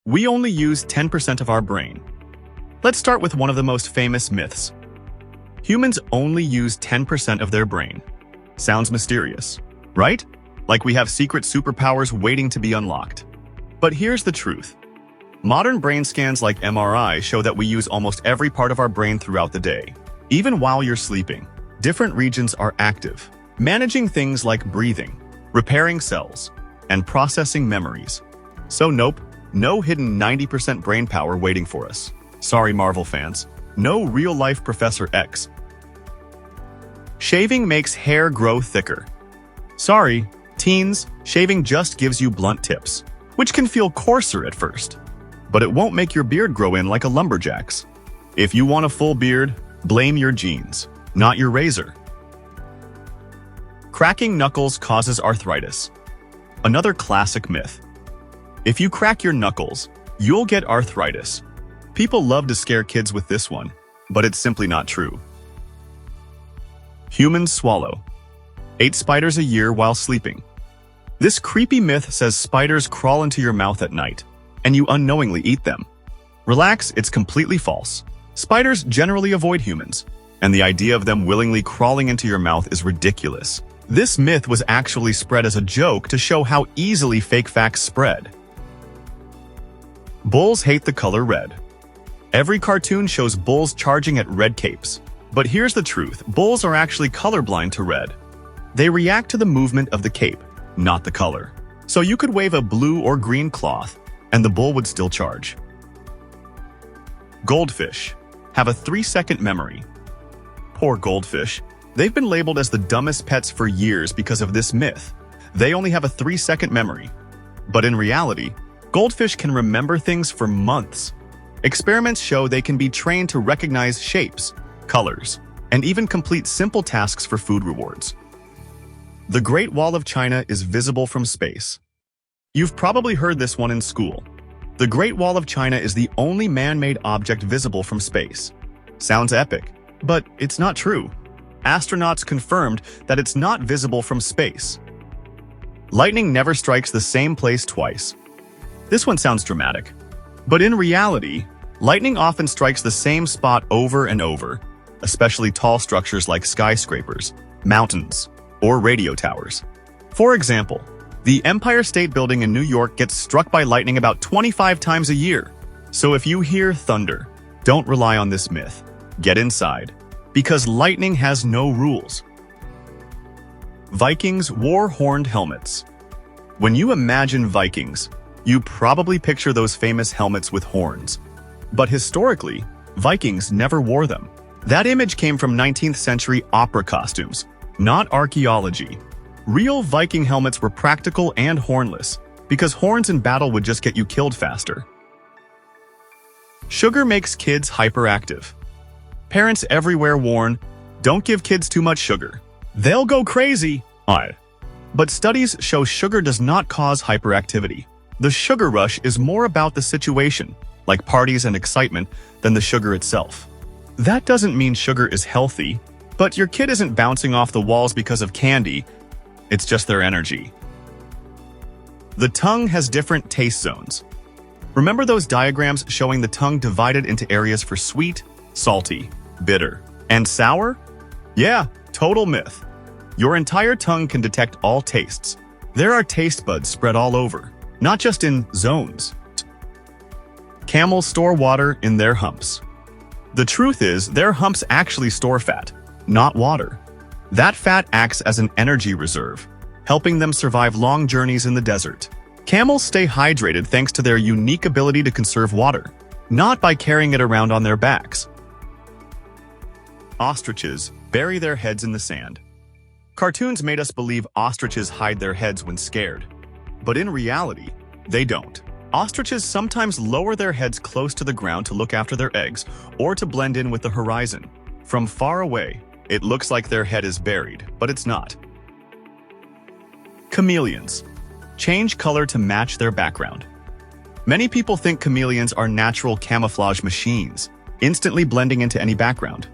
We only use 10% of our brain. Let's start with one of the most famous myths. Humans only use 10% of their brain. Sounds mysterious, right? Like we have secret superpowers waiting to be unlocked. But here's the truth. Modern brain scans like MRI show that we use almost every part of our brain throughout the day. Even while you're sleeping, different regions are active, managing things like breathing, repairing cells, and processing memories. So nope, no hidden 90% brain power waiting for us. Sorry, Marvel fans. No real-life Professor X. Shaving makes hair grow thicker. Sorry, teens, shaving just gives you blunt tips, which can feel coarser at first. But it won't make your beard grow in like a lumberjack's. If you want a full beard, blame your genes, not your razor. Cracking knuckles causes arthritis. Another classic myth. If you crack your knuckles, you'll get arthritis. People love to scare kids with this one, but it's simply not true. Humans swallow 8 spiders a year while sleeping. This creepy myth says spiders crawl into your mouth at night, and you unknowingly eat them. Relax, it's completely false. Spiders generally avoid humans, and the idea of them willingly crawling into your mouth is ridiculous. This myth was actually spread as a joke to show how easily fake facts spread. Bulls hate the color red. Every cartoon shows bulls charging at red capes. But here's the truth, bulls are actually colorblind to red. They react to the movement of the cape, not the color. So you could wave a blue or green cloth, and the bull would still charge. Goldfish have a 3-second memory. Poor goldfish. They've been labeled as the dumbest pets for years because of this myth. They only have a 3-second memory. But in reality, goldfish can remember things for months. Experiments show they can be trained to recognize shapes, colors, and even complete simple tasks for food rewards. The Great Wall of China is visible from space. You've probably heard this one in school. The Great Wall of China is the only man-made object visible from space. Sounds epic, but it's not true. Astronauts confirmed that it's not visible from space. Lightning never strikes the same place twice. This one sounds dramatic. But in reality, lightning often strikes the same spot over and over, especially tall structures like skyscrapers, mountains, or radio towers. For example, the Empire State Building in New York gets struck by lightning about 25 times a year. So if you hear thunder, don't rely on this myth. Get inside, because lightning has no rules. Vikings wore horned helmets. When you imagine Vikings, you probably picture those famous helmets with horns. But historically, Vikings never wore them. That image came from 19th century opera costumes, not archaeology. Real Viking helmets were practical and hornless, because horns in battle would just get you killed faster. Sugar makes kids hyperactive. Parents everywhere warn, don't give kids too much sugar. They'll go crazy. But studies show sugar does not cause hyperactivity. The sugar rush is more about the situation, like parties and excitement, than the sugar itself. That doesn't mean sugar is healthy, but your kid isn't bouncing off the walls because of candy. It's just their energy. The tongue has different taste zones. Remember those diagrams showing the tongue divided into areas for sweet, salty, bitter, and sour? Yeah, total myth. Your entire tongue can detect all tastes. There are taste buds spread all over, not just in zones. Camels store water in their humps. The truth is, their humps actually store fat, not water. That fat acts as an energy reserve, helping them survive long journeys in the desert. Camels stay hydrated thanks to their unique ability to conserve water, not by carrying it around on their backs. Ostriches bury their heads in the sand. Cartoons made us believe ostriches hide their heads when scared, but in reality, they don't. Ostriches sometimes lower their heads close to the ground to look after their eggs or to blend in with the horizon. From far away, it looks like their head is buried, but it's not. Chameleons change color to match their background. Many people think chameleons are natural camouflage machines, instantly blending into any background.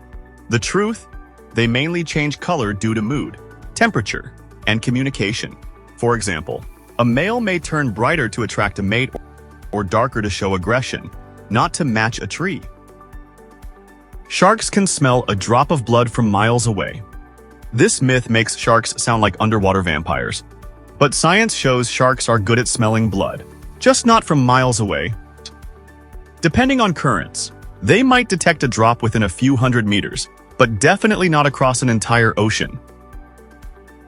The truth? They mainly change color due to mood, temperature, and communication. For example, a male may turn brighter to attract a mate or darker to show aggression, not to match a tree. Sharks can smell a drop of blood from miles away. This myth makes sharks sound like underwater vampires. But science shows sharks are good at smelling blood, just not from miles away. Depending on currents, they might detect a drop within a few hundred meters, but definitely not across an entire ocean.